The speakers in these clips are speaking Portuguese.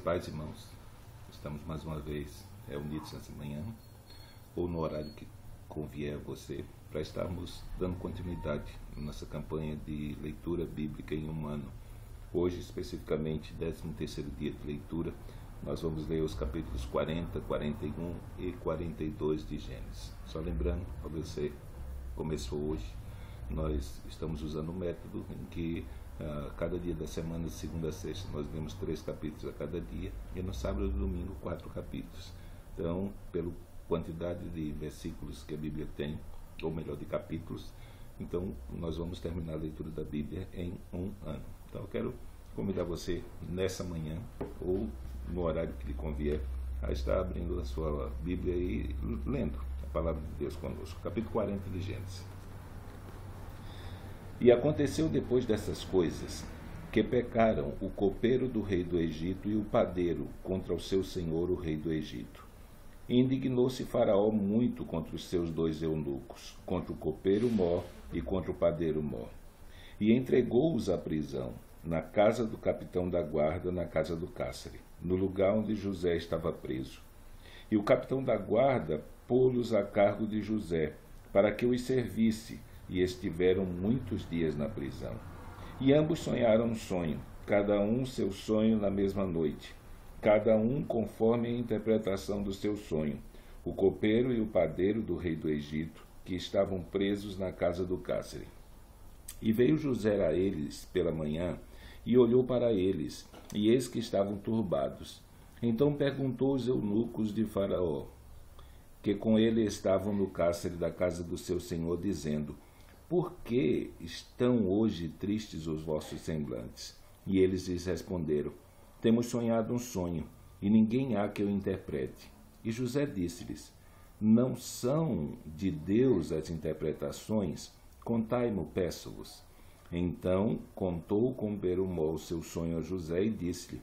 paz, irmãos. Estamos mais uma vez reunidos nessa manhã, ou no horário que convier a você, para estarmos dando continuidade à nossa campanha de leitura bíblica em um ano. Hoje, especificamente, 13º dia de leitura, nós vamos ler os capítulos 40, 41 e 42 de Gênesis. Só lembrando, para você começou hoje, nós estamos usando um método em que cada dia da semana, de segunda a sexta, nós lemos 3 capítulos a cada dia, e no sábado e no domingo 4 capítulos. Então, pela quantidade de versículos que a Bíblia tem, ou melhor, de capítulos, então nós vamos terminar a leitura da Bíblia em um ano. Então eu quero convidar você nessa manhã, ou no horário que lhe convier, a estar abrindo a sua Bíblia e lendo a palavra de Deus conosco. Capítulo 40 de Gênesis. E aconteceu depois dessas coisas, que pecaram o copeiro do rei do Egito e o padeiro contra o seu senhor, o rei do Egito. E indignou-se Faraó muito contra os seus 2 eunucos, contra o copeiro Mó e contra o padeiro Mó. E entregou-os à prisão, na casa do capitão da guarda, na casa do cárcere, no lugar onde José estava preso. E o capitão da guarda pô-los a cargo de José, para que os servisse, e estiveram muitos dias na prisão. E ambos sonharam um sonho, cada um seu sonho na mesma noite, cada um conforme a interpretação do seu sonho, o copeiro e o padeiro do rei do Egito, que estavam presos na casa do cárcere. E veio José a eles pela manhã, e olhou para eles, e eis que estavam turbados. Então perguntou os eunucos de Faraó, que com ele estavam no cárcere da casa do seu senhor, dizendo: por que estão hoje tristes os vossos semblantes? E eles lhes responderam: temos sonhado um sonho, e ninguém há que o interprete. E José disse-lhes: não são de Deus as interpretações? Contai-mo, peço-vos. Então contou com Berumó o seu sonho a José e disse-lhe: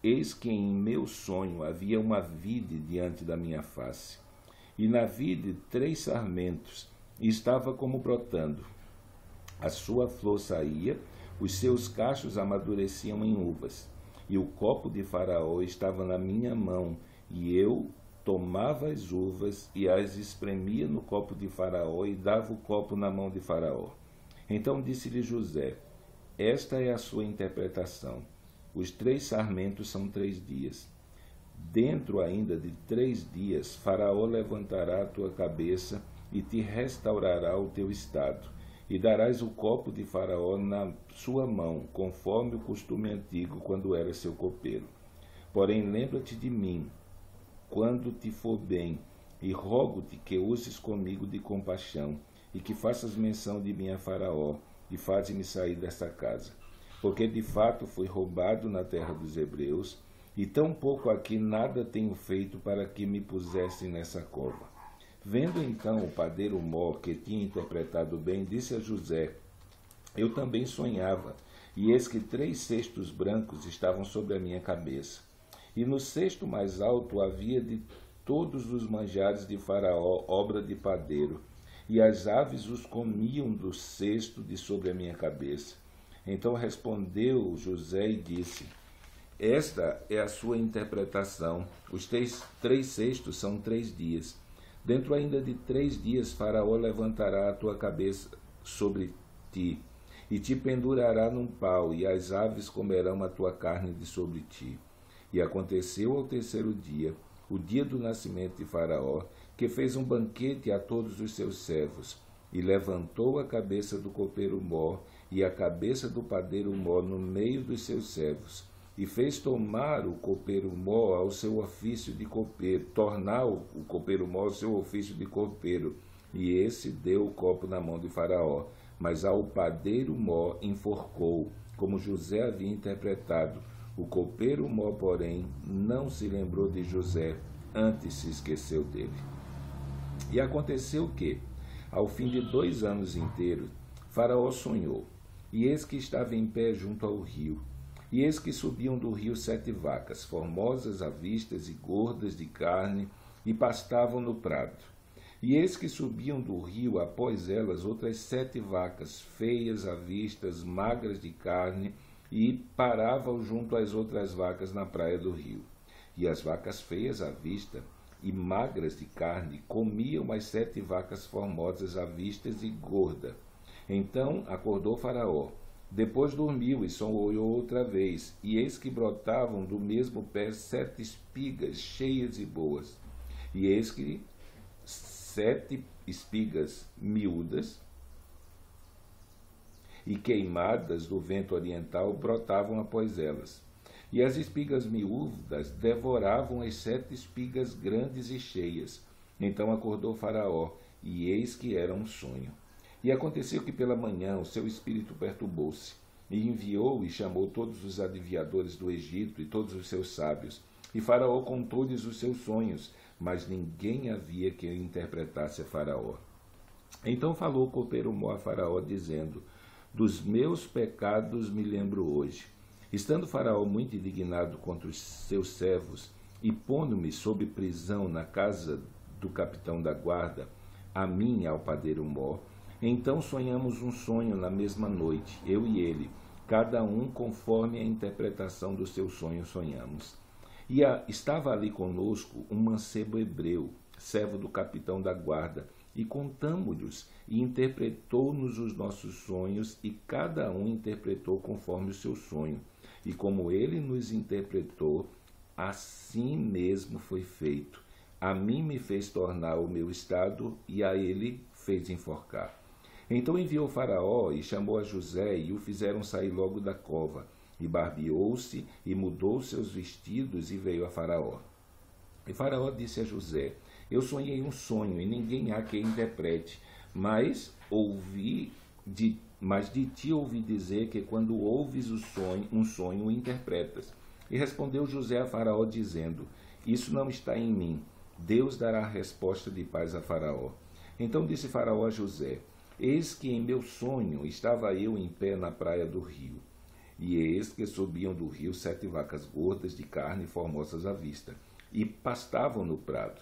eis que em meu sonho havia uma vide diante da minha face, e na vide 3 sarmentos, e estava como brotando. A sua flor saía, os seus cachos amadureciam em uvas, e o copo de Faraó estava na minha mão, e eu tomava as uvas e as espremia no copo de Faraó, e dava o copo na mão de Faraó. Então disse-lhe José: esta é a sua interpretação. Os 3 sarmentos são 3 dias. Dentro ainda de 3 dias, Faraó levantará a tua cabeça e te restaurará o teu estado, e darás o copo de Faraó na sua mão, conforme o costume antigo, quando era seu copeiro. Porém, lembra-te de mim, quando te for bem, e rogo-te que uses comigo de compaixão, e que faças menção de mim a Faraó, e faze-me sair desta casa. Porque de fato fui roubado na terra dos hebreus, e tão pouco aqui nada tenho feito para que me pusessem nessa cova. Vendo então o padeiro Mó, que tinha interpretado bem, disse a José: eu também sonhava, e eis que 3 cestos brancos estavam sobre a minha cabeça. E no cesto mais alto havia de todos os manjares de Faraó, obra de padeiro, e as aves os comiam do cesto de sobre a minha cabeça. Então respondeu José e disse: esta é a sua interpretação. Os 3 cestos são 3 dias. Dentro ainda de 3 dias, Faraó levantará a tua cabeça sobre ti, e te pendurará num pau, e as aves comerão a tua carne de sobre ti. E aconteceu ao 3º dia, o dia do nascimento de Faraó, que fez um banquete a todos os seus servos, e levantou a cabeça do copeiro Mó e a cabeça do padeiro Mó no meio dos seus servos, e fez tomar o copeiro Mó ao seu ofício de copeiro, tornar o copeiro Mó ao seu ofício de copeiro, e esse deu o copo na mão de Faraó, mas ao padeiro Mó enforcou, como José havia interpretado. O copeiro Mó, porém, não se lembrou de José, antes se esqueceu dele. E aconteceu que, ao fim de 2 anos inteiros, Faraó sonhou, e eis que estava em pé junto ao rio. E eis que subiam do rio 7 vacas, formosas à vista e gordas de carne, e pastavam no prado. E eis que subiam do rio após elas outras 7 vacas, feias à vista, magras de carne, e paravam junto às outras vacas na praia do rio. E as vacas feias à vista e magras de carne comiam as 7 vacas formosas à vista e gorda. Então acordou Faraó. Depois dormiu e sonhou outra vez, e eis que brotavam do mesmo pé 7 espigas cheias e boas. E eis que 7 espigas miúdas e queimadas do vento oriental brotavam após elas. E as espigas miúdas devoravam as 7 espigas grandes e cheias. Então acordou Faraó, e eis que era um sonho. E aconteceu que pela manhã o seu espírito perturbou-se, e enviou e chamou todos os adivinhadores do Egito e todos os seus sábios. E Faraó contou-lhes os seus sonhos, mas ninguém havia que interpretasse a Faraó. Então falou o copeiro Mó a Faraó, dizendo: dos meus pecados me lembro hoje. Estando Faraó muito indignado contra os seus servos, e pondo-me sob prisão na casa do capitão da guarda, a mim e ao padeiro Mó, então sonhamos um sonho na mesma noite, eu e ele, cada um conforme a interpretação do seu sonho sonhamos. E estava ali conosco um mancebo hebreu, servo do capitão da guarda, e contamo-lhes, e interpretou-nos os nossos sonhos, e cada um interpretou conforme o seu sonho. E como ele nos interpretou, assim mesmo foi feito. A mim me fez tornar o meu estado, e a ele fez enforcar. Então enviou Faraó e chamou a José, e o fizeram sair logo da cova. E barbeou-se, e mudou seus vestidos, e veio a Faraó. E Faraó disse a José: eu sonhei um sonho, e ninguém há que interprete, mas de ti ouvi dizer que quando ouves um sonho, o interpretas. E respondeu José a Faraó, dizendo: isso não está em mim. Deus dará resposta de paz a Faraó. Então disse Faraó a José: eis que em meu sonho estava eu em pé na praia do rio, e eis que subiam do rio 7 vacas gordas de carne formosas à vista, e pastavam no prado.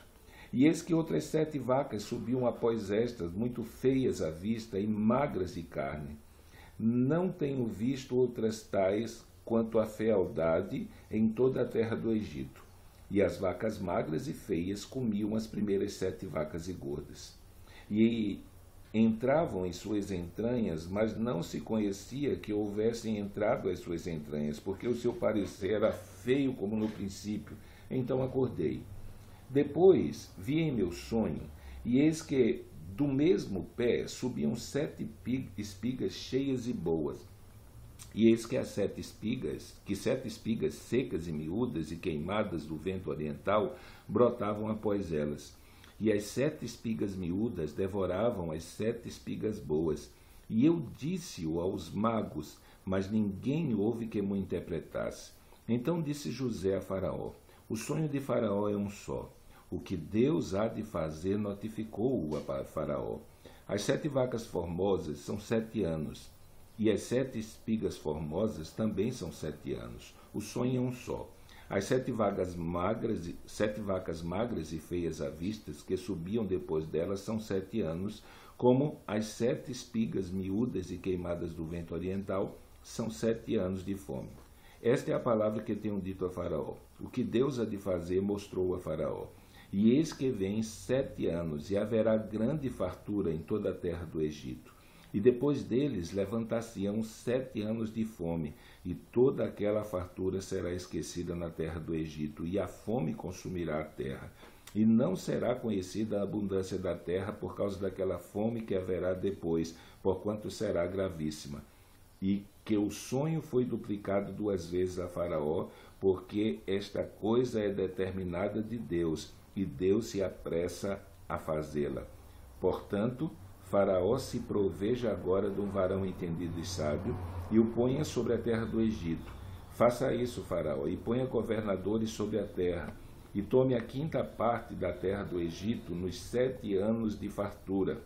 E eis que outras 7 vacas subiam após estas, muito feias à vista e magras de carne. Não tenho visto outras tais quanto a fealdade em toda a terra do Egito. E as vacas magras e feias comiam as primeiras 7 vacas e gordas. E entravam em suas entranhas, mas não se conhecia que houvessem entrado às suas entranhas, porque o seu parecer era feio como no princípio. Então acordei. Depois vi em meu sonho, e eis que do mesmo pé subiam 7 espigas cheias e boas. E eis que 7 espigas secas e miúdas e queimadas do vento oriental brotavam após elas. E as 7 espigas miúdas devoravam as 7 espigas boas. E eu disse-o aos magos, mas ninguém houve que me interpretasse. Então disse José a Faraó: o sonho de Faraó é um só. O que Deus há de fazer notificou-o a Faraó. As 7 vacas formosas são 7 anos, e as 7 espigas formosas também são 7 anos. O sonho é um só. As 7 vacas magras e feias à vista, que subiam depois delas, são 7 anos, como as 7 espigas miúdas e queimadas do vento oriental são 7 anos de fome. Esta é a palavra que tenho dito a Faraó. O que Deus há de fazer mostrou a Faraó. E eis que vem 7 anos, e haverá grande fartura em toda a terra do Egito. E depois deles levantar-se-ão 7 anos de fome, e toda aquela fartura será esquecida na terra do Egito, e a fome consumirá a terra. E não será conhecida a abundância da terra por causa daquela fome que haverá depois, porquanto será gravíssima. E que o sonho foi duplicado 2 vezes a Faraó, porque esta coisa é determinada de Deus, e Deus se apressa a fazê-la. Portanto, Faraó se proveja agora de um varão entendido e sábio, e o ponha sobre a terra do Egito. Faça isso, Faraó, e ponha governadores sobre a terra, e tome a 5ª parte da terra do Egito nos 7 anos de fartura,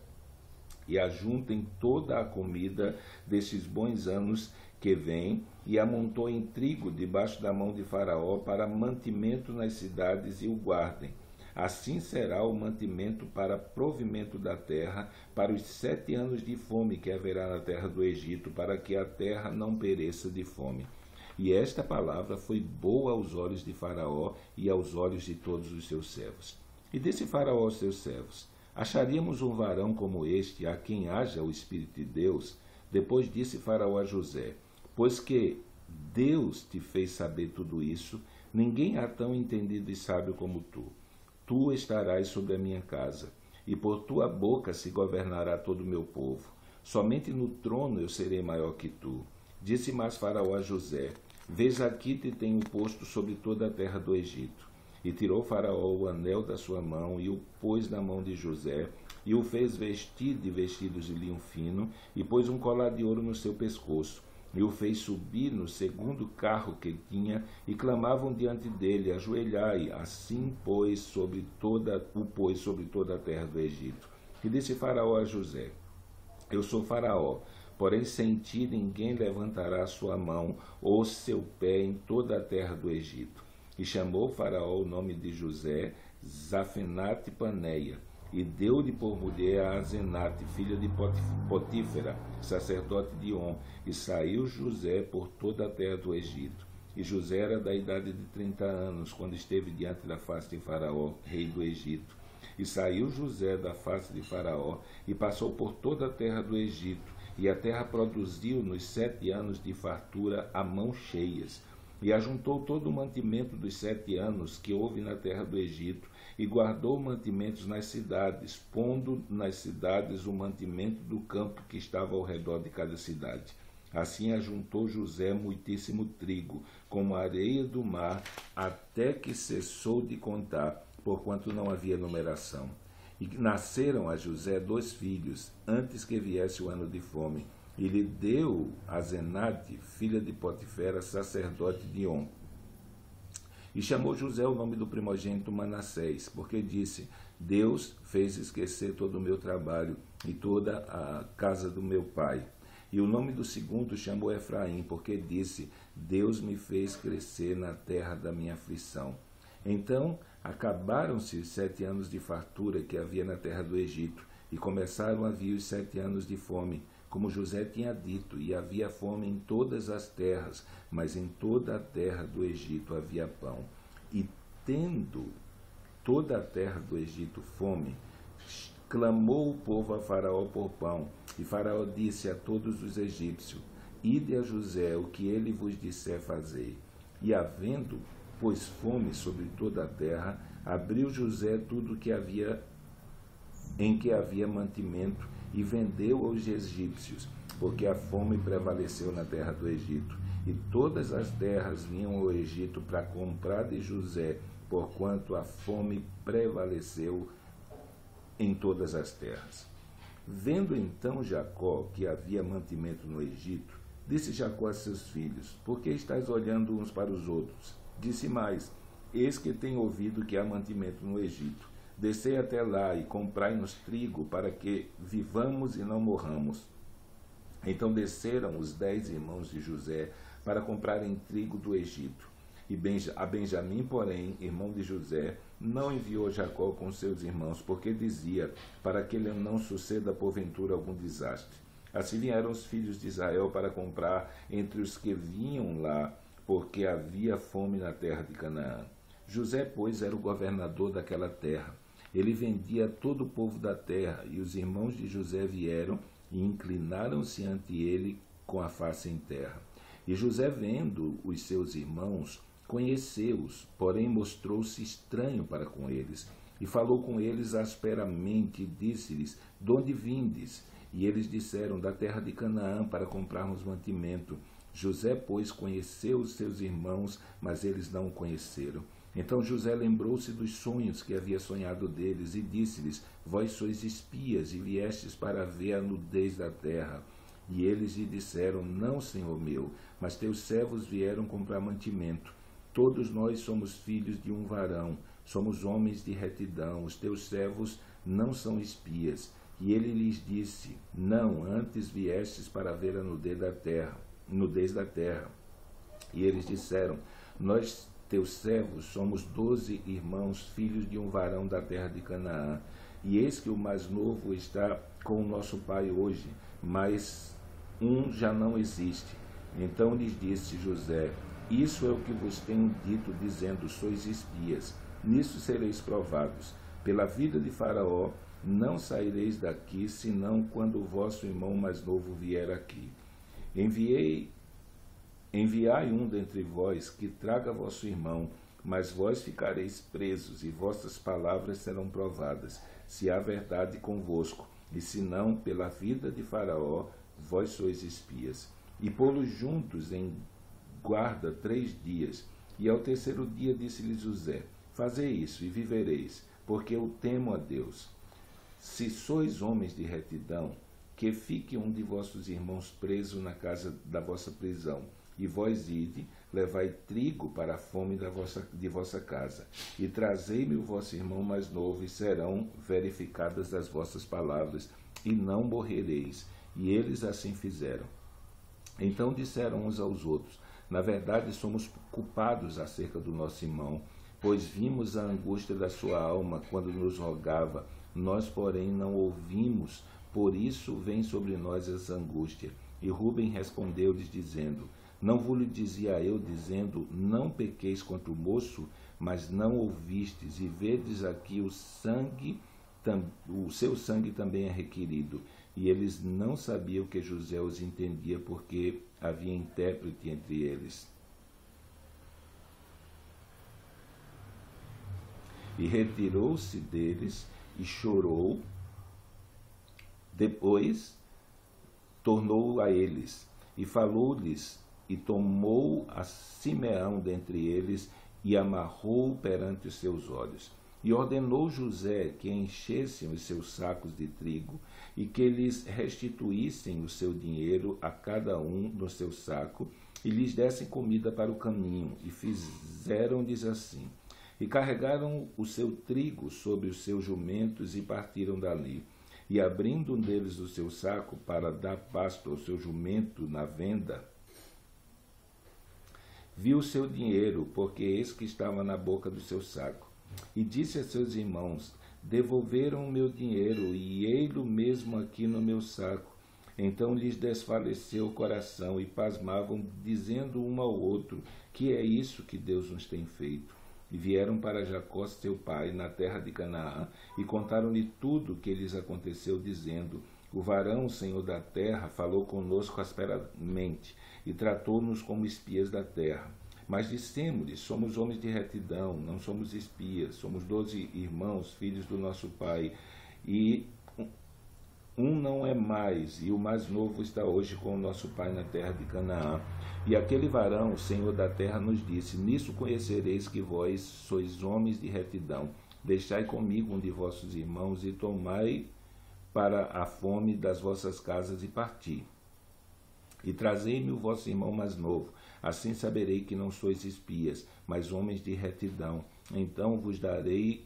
e ajuntem toda a comida destes bons anos que vêm, e amontoem trigo debaixo da mão de Faraó para mantimento nas cidades, e o guardem. Assim será o mantimento para provimento da terra, para os 7 anos de fome que haverá na terra do Egito, para que a terra não pereça de fome. E esta palavra foi boa aos olhos de Faraó e aos olhos de todos os seus servos. E disse Faraó aos seus servos: Acharíamos um varão como este, a quem haja o Espírito de Deus? Depois disse Faraó a José: Pois que Deus te fez saber tudo isso, ninguém há tão entendido e sábio como tu. Tu estarás sobre a minha casa, e por tua boca se governará todo o meu povo. Somente no trono eu serei maior que tu. Disse mais Faraó a José: Vês, aqui te tenho posto sobre toda a terra do Egito. E tirou Faraó o anel da sua mão e o pôs na mão de José, e o fez vestir de vestidos de linho fino, e pôs um colar de ouro no seu pescoço, e o fez subir no segundo carro que tinha, e clamavam diante dele: Ajoelhai. Assim o pôs sobre toda a terra do Egito. E disse Faraó a José: Eu sou Faraó, porém sem ti ninguém levantará sua mão ou seu pé em toda a terra do Egito. E chamou Faraó o nome de José Zafenate-Paneia, e deu-lhe por mulher a Asenate, filha de Potífera, sacerdote de On, e saiu José por toda a terra do Egito. E José era da idade de 30 anos, quando esteve diante da face de Faraó, rei do Egito. E saiu José da face de Faraó, e passou por toda a terra do Egito, e a terra produziu nos 7 anos de fartura a mãos cheias. E ajuntou todo o mantimento dos 7 anos que houve na terra do Egito, e guardou mantimentos nas cidades, pondo nas cidades o mantimento do campo que estava ao redor de cada cidade. Assim ajuntou José muitíssimo trigo, como a areia do mar, até que cessou de contar, porquanto não havia numeração. E nasceram a José 2 filhos, antes que viesse o ano de fome, e lhe deu a Asenate, filha de Potifera, sacerdote de On. E chamou José o nome do primogênito Manassés, porque disse: Deus fez esquecer todo o meu trabalho e toda a casa do meu pai. E o nome do segundo chamou Efraim, porque disse: Deus me fez crescer na terra da minha aflição. Então acabaram-se os 7 anos de fartura que havia na terra do Egito, e começaram a vir os 7 anos de fome, como José tinha dito, e havia fome em todas as terras, mas em toda a terra do Egito havia pão. E tendo toda a terra do Egito fome, clamou o povo a Faraó por pão. E Faraó disse a todos os egípcios: Ide a José o que ele vos disser fazei. E havendo, pois, fome sobre toda a terra, abriu José tudo que havia, em que havia mantimento, e vendeu aos egípcios, porque a fome prevaleceu na terra do Egito. E todas as terras vinham ao Egito para comprar de José, porquanto a fome prevaleceu em todas as terras. Vendo então Jacó que havia mantimento no Egito, disse Jacó a seus filhos: Por que estáis olhando uns para os outros? Disse mais: Eis que tenho ouvido que há mantimento no Egito. Descei até lá e comprai-nos trigo, para que vivamos e não morramos. Então desceram os 10 irmãos de José para comprarem trigo do Egito. E a Benjamim, porém, irmão de José, não enviou Jacó com seus irmãos, porque dizia: para que lhe não suceda porventura algum desastre. Assim vieram os filhos de Israel para comprar entre os que vinham lá, porque havia fome na terra de Canaã. José, pois, era o governador daquela terra. Ele vendia a todo o povo da terra, e os irmãos de José vieram e inclinaram-se ante ele com a face em terra. E José, vendo os seus irmãos, conheceu-os, porém mostrou-se estranho para com eles, e falou com eles asperamente, e disse-lhes: De onde vindes? E eles disseram: Da terra de Canaã, para comprarmos mantimento. José, pois, conheceu os seus irmãos, mas eles não o conheceram. Então José lembrou-se dos sonhos que havia sonhado deles, e disse-lhes: Vós sois espias, e viestes para ver a nudez da terra. E eles lhe disseram: Não, senhor meu, mas teus servos vieram comprar mantimento. Todos nós somos filhos de um varão, somos homens de retidão, os teus servos não são espias. E ele lhes disse: Não, antes viestes para ver a nudez da terra. E eles disseram: Nós teus servos somos 12 irmãos, filhos de um varão da terra de Canaã, e eis que o mais novo está com o nosso pai hoje, mas um já não existe. Então lhes disse José: isso é o que vos tenho dito, dizendo: sois espias. Nisso sereis provados. Pela vida de Faraó, não saireis daqui, senão quando o vosso irmão mais novo vier aqui. Enviai um dentre vós, que traga vosso irmão, mas vós ficareis presos, e vossas palavras serão provadas, se há verdade convosco, e se não, pela vida de Faraó, vós sois espias. E pô-los juntos em guarda 3 dias. E ao terceiro dia disse-lhes José: fazei isso, e vivereis, porque eu temo a Deus. Se sois homens de retidão, que fique um de vossos irmãos preso na casa da vossa prisão, e vós ide, levai trigo para a fome de vossa casa, e trazei-me o vosso irmão mais novo, e serão verificadas as vossas palavras, e não morrereis. E eles assim fizeram. Então disseram uns aos outros: na verdade somos culpados acerca do nosso irmão, pois vimos a angústia da sua alma quando nos rogava, nós, porém, não ouvimos, por isso vem sobre nós essa angústia. E Rúben respondeu-lhes, dizendo: não vos dizia eu, dizendo: não pequeis contra o moço, mas não ouvistes, e vedes aqui o seu sangue também é requerido. E eles não sabiam que José os entendia, porque havia intérprete entre eles. E retirou-se deles e chorou. Depois tornou a eles e falou-lhes, e tomou a Simeão dentre eles e amarrou perante os seus olhos. E ordenou José que enchessem os seus sacos de trigo e que lhes restituíssem o seu dinheiro a cada um no seu saco e lhes dessem comida para o caminho. E fizeram-lhes assim. E carregaram o seu trigo sobre os seus jumentos e partiram dali. E abrindo um deles o seu saco para dar pasto ao seu jumento na venda, viu o seu dinheiro, porque eis que estava na boca do seu saco. E disse a seus irmãos: devolveram o meu dinheiro, e ei-lo mesmo aqui no meu saco. Então lhes desfaleceu o coração, e pasmavam, dizendo um ao outro: que é isso que Deus nos tem feito? E vieram para Jacó seu pai, na terra de Canaã, e contaram-lhe tudo o que lhes aconteceu, dizendo: o varão, o senhor da terra, falou conosco asperamente, e tratou-nos como espias da terra. Mas dissemos-lhe: somos homens de retidão, não somos espias, somos 12 irmãos, filhos do nosso pai, e um não é mais, e o mais novo está hoje com o nosso pai na terra de Canaã. E aquele varão, o senhor da terra, nos disse: nisso conhecereis que vós sois homens de retidão. Deixai comigo um de vossos irmãos, e tomai para a fome das vossas casas, e parti. E trazei-me o vosso irmão mais novo, assim saberei que não sois espias, mas homens de retidão. Então vos darei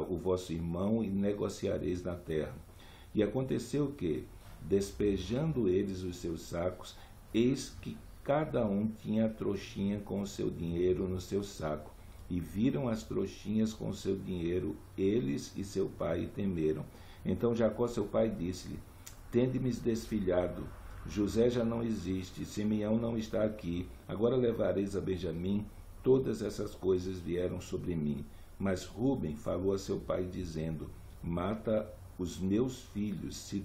o vosso irmão, e negociareis na terra. E aconteceu que, despejando eles os seus sacos, eis que cada um tinha a trouxinha com o seu dinheiro no seu saco. E viram as trouxinhas com o seu dinheiro, eles e seu pai, e temeram. Então Jacó seu pai disse-lhe: tende-me desfilhado, José já não existe, Simeão não está aqui, agora levareis a Benjamim. Todas essas coisas vieram sobre mim. Mas Rúben falou a seu pai, dizendo: mata os meus filhos, se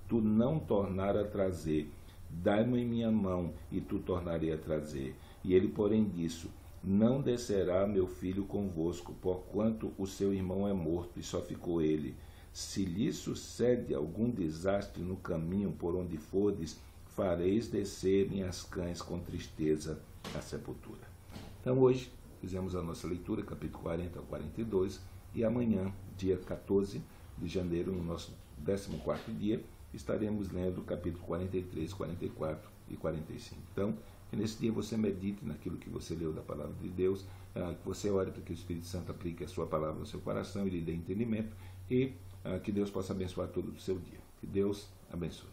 tu não tornar a trazer. Dai-me em minha mão, e tu tornarei a trazer. E ele, porém, disse: não descerá meu filho convosco, porquanto o seu irmão é morto, e só ficou ele. Se lhe sucede algum desastre no caminho por onde fordes, fareis descerem as cães com tristeza à sepultura. Então hoje fizemos a nossa leitura, capítulo 40 ao 42, e amanhã, dia 14 de janeiro, no nosso 14º dia, estaremos lendo capítulo 43, 44 e 45. Então, que nesse dia você medite naquilo que você leu da palavra de Deus, que você ore para que o Espírito Santo aplique a sua palavra no seu coração e lhe dê entendimento, e que Deus possa abençoar todo o seu dia. Que Deus abençoe.